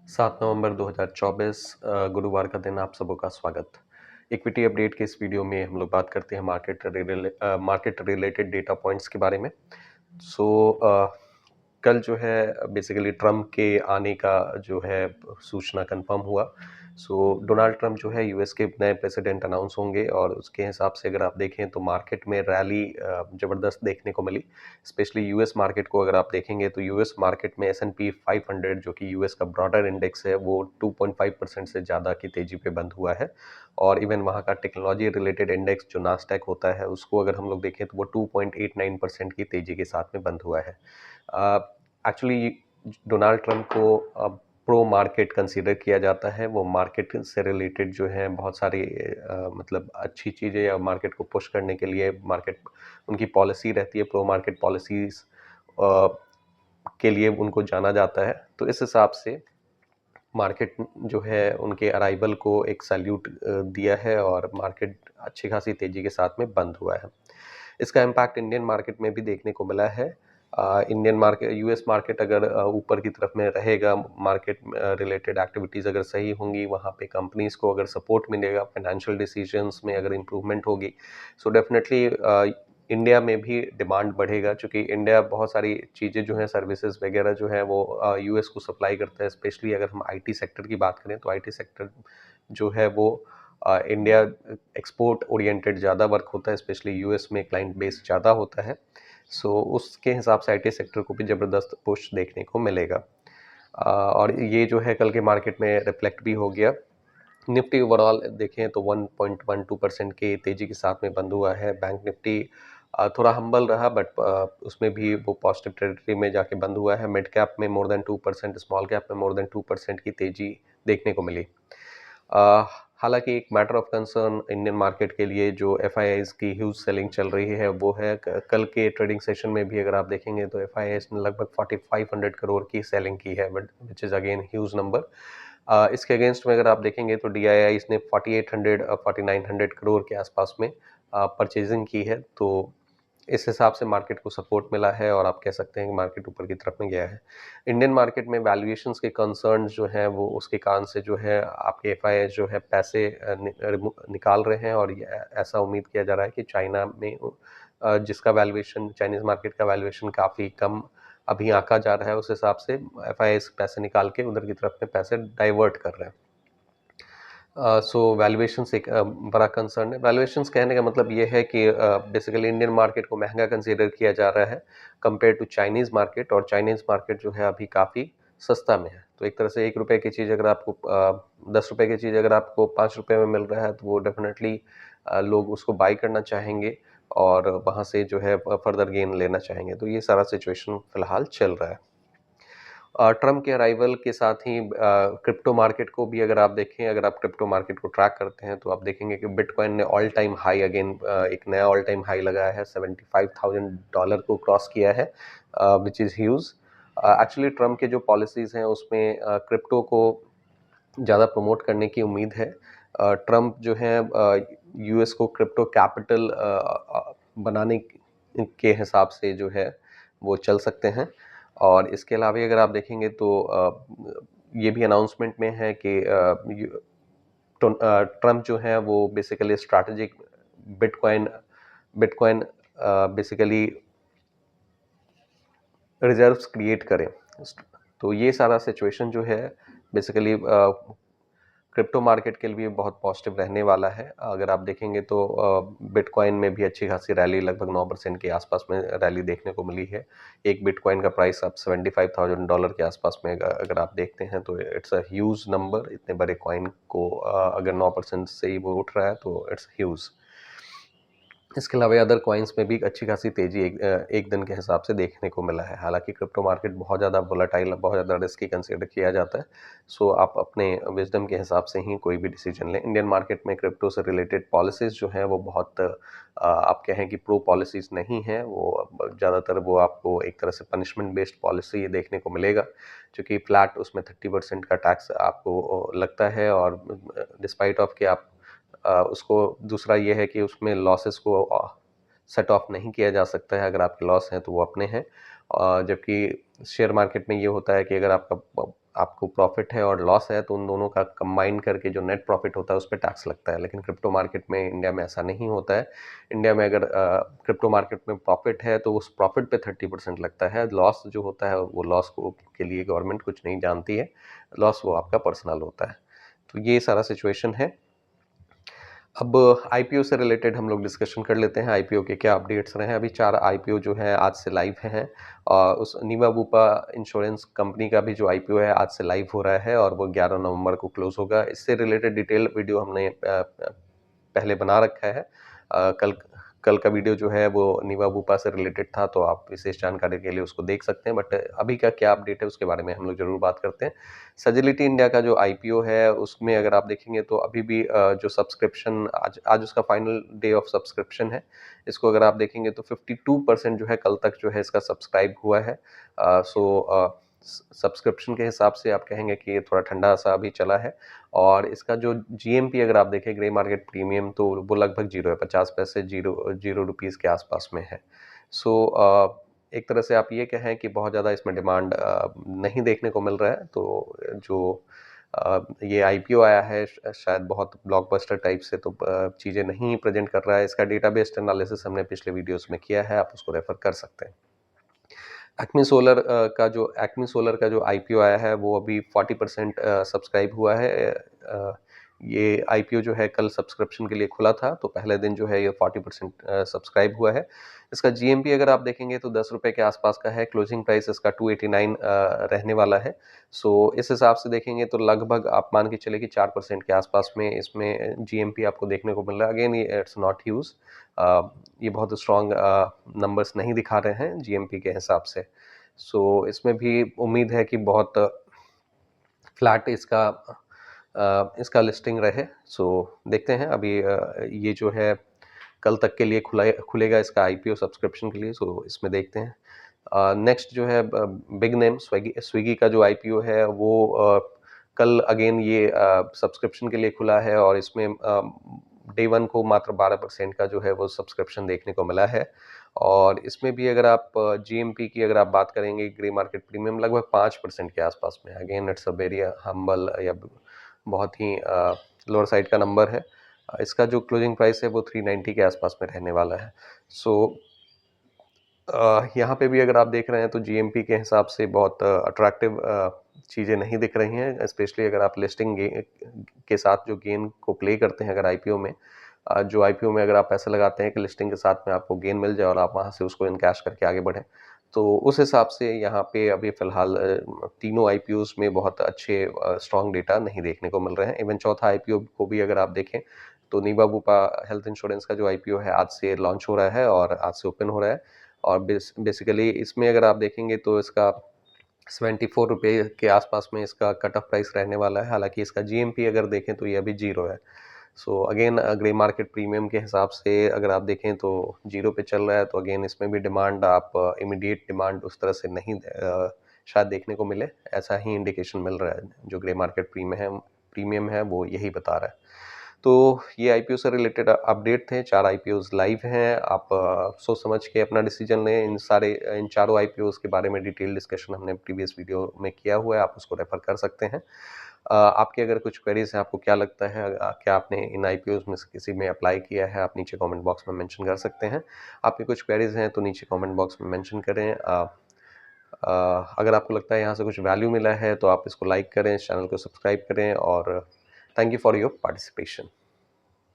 7 नवंबर 2024 गुरुवार का दिन आप सबों का स्वागत। इक्विटी अपडेट के इस वीडियो में हम लोग बात करते हैं मार्केट रिलेटेड डेटा पॉइंट्स के बारे में। कल जो है बेसिकली ट्रम्प के आने का जो है सूचना कंफर्म हुआ। डोनाल्ड ट्रम्प जो है यूएस के नए प्रेसिडेंट अनाउंस होंगे और उसके हिसाब से अगर आप देखें तो मार्केट में रैली ज़बरदस्त देखने को मिली। स्पेशली यूएस मार्केट को अगर आप देखेंगे तो यूएस मार्केट में S&P 500 जो कि यूएस का ब्रॉडर इंडेक्स है वो 2.5% से ज़्यादा की तेज़ी पे बंद हुआ है। और इवन वहाँ का टेक्नोलॉजी रिलेटेड इंडेक्स जो नास्डैक होता है उसको अगर हम लोग देखें तो वो 2.89% की तेज़ी के साथ में बंद हुआ है। एक्चुअली डोनाल्ड ट्रम्प को प्रो मार्केट कंसीडर किया जाता है। वो मार्केट से रिलेटेड जो है बहुत सारी मतलब अच्छी चीज़ें या मार्केट को पुश करने के लिए मार्केट उनकी पॉलिसी रहती है, प्रो मार्केट पॉलिसीज़ के लिए उनको जाना जाता है। तो इस हिसाब से मार्केट जो है उनके अराइवल को एक सैल्यूट दिया है और मार्केट अच्छी खासी तेज़ी के साथ में बंद हुआ है। इसका इम्पैक्ट इंडियन मार्केट में भी देखने को मिला है। इंडियन मार्केट यूएस मार्केट अगर ऊपर की तरफ में रहेगा, मार्केट रिलेटेड एक्टिविटीज़ अगर सही होंगी, वहाँ पे कंपनीज़ को अगर सपोर्ट मिलेगा, फाइनेंशियल डिसीजंस में अगर इम्प्रूवमेंट होगी, सो डेफिनेटली इंडिया में भी डिमांड बढ़ेगा। चूँकि इंडिया बहुत सारी चीज़ें जो हैं सर्विसेज वगैरह जो है वो यूएस को सप्लाई करता है। स्पेशली अगर हम आईटी सेक्टर की बात करें तो आईटी सेक्टर जो है वो इंडिया एक्सपोर्ट ओरिएंटेड ज़्यादा वर्क होता है, स्पेशली यूएस में क्लाइंट बेस ज़्यादा होता है। उसके हिसाब से आईटी सेक्टर को भी ज़बरदस्त पुश देखने को मिलेगा। और ये जो है कल के मार्केट में रिफ्लेक्ट भी हो गया। निफ्टी ओवरऑल देखें तो 1.12% के तेज़ी के साथ में बंद हुआ है। बैंक निफ्टी थोड़ा हम्बल रहा बट उसमें भी वो पॉजिटिव टेरिटरी में जाके बंद हुआ है। मिड कैप में मोर देन 2%, स्मॉल कैप में मोर देन 2% की तेज़ी देखने को मिली। हालांकि एक matter of concern Indian market के लिए जो एफआईआईज की ह्यूज सेलिंग चल रही है वो है कल के ट्रेडिंग सेशन में भी अगर आप देखेंगे तो एफआईआईज ने लगभग 4500 करोड़ की सेलिंग की है, but which is again huge number. इसके अगेंस्ट में अगर आप देखेंगे तो डीआईआईज ने 4800 4900 करोड़ के आसपास में परचेजिंग की है। तो इस हिसाब से मार्केट को सपोर्ट मिला है और आप कह सकते हैं कि मार्केट ऊपर की तरफ में गया है। इंडियन मार्केट में वैल्यूएशंस के कंसर्न जो हैं वो उसके कारण से जो है आपके एफआईआई जो है पैसे निकाल रहे हैं और ऐसा उम्मीद किया जा रहा है कि चाइना में जिसका वैल्यूएशन चाइनीज़ मार्केट का वैल्यूएशन काफ़ी कम अभी आंका जा रहा है, उस हिसाब से एफआईआई पैसे निकाल के उधर की तरफ में पैसे डाइवर्ट कर रहे हैं। वैल्यूएशंस एक बड़ा कंसर्न है। वैल्यूएशंस कहने का मतलब ये है कि बेसिकली इंडियन मार्केट को महंगा कंसीडर किया जा रहा है कंपेयर टू चाइनीज़ मार्केट, और चाइनीज़ मार्केट जो है अभी काफ़ी सस्ता में है। तो एक तरह से 1 रुपए की चीज़ अगर आपको 10 रुपए की चीज़ अगर आपको 5 रुपए में मिल रहा है तो वो डेफिनेटली लोग उसको बाई करना चाहेंगे और वहाँ से जो है फर्दर गेन लेना चाहेंगे। तो ये सारा सिचुएशन फ़िलहाल चल रहा है। ट्रम्प के अराइवल के साथ ही क्रिप्टो मार्केट को भी अगर आप देखें, अगर आप क्रिप्टो मार्केट को ट्रैक करते हैं तो आप देखेंगे कि बिटकॉइन ने ऑल टाइम हाई अगेन एक नया ऑल टाइम हाई लगाया है, $75,000 को क्रॉस किया है, which is huge. Actually Trump के जो पॉलिसीज़ हैं उसमें क्रिप्टो को ज़्यादा प्रमोट करने की उम्मीद है। ट्रम्प जो है यूएस को क्रिप्टो कैपिटल बनाने के हिसाब से जो है वो चल सकते हैं। और इसके अलावा अगर आप देखेंगे तो ये भी अनाउंसमेंट में है कि ट्रम्प जो है वो basically strategic bitcoin bitcoin basically reserves create करें। तो ये सारा सिचुएशन जो है बेसिकली क्रिप्टो मार्केट के लिए बहुत पॉजिटिव रहने वाला है। अगर आप देखेंगे तो बिटकॉइन में भी अच्छी खासी रैली, लगभग 9% के आसपास में रैली देखने को मिली है। एक बिटकॉइन का प्राइस अब $75,000 के आसपास में अगर आप देखते हैं तो इट्स अ ह्यूज नंबर। इतने बड़े कॉइन को अगर 9% से ही वो उठ रहा है तो इट्स ह्यूज। इसके अलावा अदर कॉइन्स में भी अच्छी खासी तेज़ी एक दिन के हिसाब से देखने को मिला है। हालांकि क्रिप्टो मार्केट बहुत ज़्यादा वोलेटाइल, बहुत ज़्यादा रिस्की कंसीडर किया जाता है। आप अपने विजडम के हिसाब से ही कोई भी डिसीजन लें। इंडियन मार्केट में क्रिप्टो से रिलेटेड पॉलिसीज़ जो हैं वो बहुत आप कहें कि प्रो पॉलिसीज़ नहीं हैं। वो ज़्यादातर वो आपको एक तरह से पनिशमेंट बेस्ड पॉलिसी देखने को मिलेगा, क्योंकि फ्लैट उसमें 30% का टैक्स आपको लगता है। और डिस्पाइट ऑफ कि आप उसको दूसरा ये है कि उसमें लॉसेस को सेट ऑफ नहीं किया जा सकता है। अगर आपके लॉस हैं तो वो अपने हैं। जबकि शेयर मार्केट में ये होता है कि अगर आपका आपको प्रॉफिट है और लॉस है तो उन दोनों का कंबाइन करके जो नेट प्रॉफिट होता है उस पे टैक्स लगता है, लेकिन क्रिप्टो मार्केट में इंडिया में ऐसा नहीं होता है। इंडिया में अगर क्रिप्टो मार्केट में प्रॉफिट है तो उस प्रॉफिट पे 30% लगता है, लॉस जो होता है वो लॉस को के लिए गवर्नमेंट कुछ नहीं जानती है, लॉस वो आपका पर्सनल होता है। तो ये सारा सिचुएशन है। अब आईपीओ से रिलेटेड हम लोग डिस्कशन कर लेते हैं, आईपीओ के क्या अपडेट्स रहे हैं। अभी 4 आईपीओ जो है आज से लाइव हैं और उस नीवा बूपा इंश्योरेंस कंपनी का भी जो आईपीओ है आज से लाइव हो रहा है और वो 11 नवंबर को क्लोज होगा। इससे रिलेटेड डिटेल वीडियो हमने पहले बना रखा है। कल कल का वीडियो जो है वो नीवा बूपा से रिलेटेड था, तो आप विशेष जानकारी के लिए उसको देख सकते हैं, बट अभी का क्या अपडेट है उसके बारे में हम लोग जरूर बात करते हैं। सजिलिटी इंडिया का जो आईपीओ है उसमें अगर आप देखेंगे तो अभी भी जो सब्सक्रिप्शन आज आज उसका फाइनल डे ऑफ सब्सक्रिप्शन है। इसको अगर आप देखेंगे तो 52% जो है कल तक जो है इसका सब्सक्राइब हुआ है। सब्सक्रिप्शन के हिसाब से आप कहेंगे कि ये थोड़ा ठंडा सा अभी चला है और इसका जो जीएमपी अगर आप देखें ग्रे मार्केट प्रीमियम तो वो लगभग जीरो है, 50 पैसे, जीरो रुपीज़ के आसपास में है। सो एक तरह से आप ये कहें कि बहुत ज़्यादा इसमें डिमांड नहीं देखने को मिल रहा है। तो जो ये आईपीओ आया है शायद बहुत ब्लॉकबस्टर टाइप से तो चीज़ें नहीं प्रेजेंट कर रहा है। इसका डेटाबेस्ड एनालिसिस हमने पिछले वीडियोस में किया है, आप उसको रेफर कर सकते हैं। एक्मी सोलर का जो आईपीओ आया है वो अभी 40% सब्सक्राइब हुआ है। ये आईपीओ जो है कल सब्सक्रिप्शन के लिए खुला था तो पहले दिन जो है ये 40% सब्सक्राइब हुआ है। इसका जीएमपी अगर आप देखेंगे तो 10 रुपये के आसपास का है, क्लोजिंग प्राइस इसका 289 रहने वाला है। सो इस हिसाब से देखेंगे तो लगभग आप मान के चले कि 4% के आसपास में इसमें जीएमपी आपको देखने को मिल रहा है। अगेन ये इट्स नॉट ह्यूज, ये बहुत स्ट्रॉन्ग नंबर्स नहीं दिखा रहे हैं जीएमपी के हिसाब से। सो इसमें भी उम्मीद है कि बहुत फ्लैट इसका लिस्टिंग रहे। सो देखते हैं अभी ये जो है कल तक के लिए खुलेगा इसका आईपीओ सब्सक्रिप्शन के लिए। सो इसमें देखते हैं। नेक्स्ट जो है बिग नेम स्विगी का जो आईपीओ है वो कल अगेन ये सब्सक्रिप्शन के लिए खुला है और इसमें डे वन को मात्र 12% का जो है वो सब्सक्रिप्शन देखने को मिला है। और इसमें भी अगर आप जीएमपी की अगर आप बात करेंगे ग्रे मार्केट प्रीमियम लगभग 5% के आसपास में। Again it's a very humble या बहुत ही लोअर साइड का नंबर है। इसका जो क्लोजिंग प्राइस है वो 390 के आसपास में रहने वाला है। सो यहाँ पे भी अगर आप देख रहे हैं तो जीएमपी के हिसाब से बहुत अट्रैक्टिव चीज़ें नहीं दिख रही हैं, स्पेशली अगर आप लिस्टिंग के साथ जो गेन को प्ले करते हैं अगर आईपीओ में। जो आईपीओ में अगर आप पैसे लगाते हैं कि लिस्टिंग के साथ में आपको गेन मिल जाए और आप वहाँ से उसको इनकैश करके आगे बढ़ें, तो उस हिसाब से यहाँ पे अभी फ़िलहाल तीनों आईपीओज़ में बहुत अच्छे स्ट्रॉन्ग डेटा नहीं देखने को मिल रहे हैं। इवन चौथा आईपीओ को भी अगर आप देखें तो नीवा बूपा हेल्थ इंश्योरेंस का जो आईपीओ है आज से लॉन्च हो रहा है और आज से ओपन हो रहा है। और बेसिकली इसमें अगर आप देखेंगे तो इसका 74 रुपये के आसपास में इसका कट ऑफ प्राइस रहने वाला है। हालांकि इसका जीएमपी अगर देखें तो ये अभी जीरो है। So again grey market premium के हिसाब से अगर आप देखें तो जीरो पे चल रहा है, तो अगेन इसमें भी डिमांड आप इमीडिएट डिमांड उस तरह से नहीं शायद देखने को मिले, ऐसा ही इंडिकेशन मिल रहा है। जो ग्रे मार्केट प्रीमियम है वो यही बता रहा है। तो ये आईपीओ से रिलेटेड अपडेट थे। 4 आईपीओज़ लाइव हैं। आप सोच समझ के अपना डिसीजन लें। इन चारों आईपीओज़ के बारे में डिटेल डिस्कशन हमने प्रीवियस वीडियो में किया हुआ है, आप उसको रेफर कर सकते हैं। आपके अगर कुछ क्वेरीज हैं, आपको क्या लगता है क्या आपने इन आईपीओज़ में से किसी में अप्लाई किया है, आप नीचे कमेंट बॉक्स में मेंशन कर सकते हैं। आपके कुछ क्वेरीज हैं तो नीचे कमेंट बॉक्स में मेंशन करें। अगर आपको लगता है यहाँ से कुछ वैल्यू मिला है तो आप इसको लाइक करें, इस चैनल को सब्सक्राइब करें और thank you for your participation.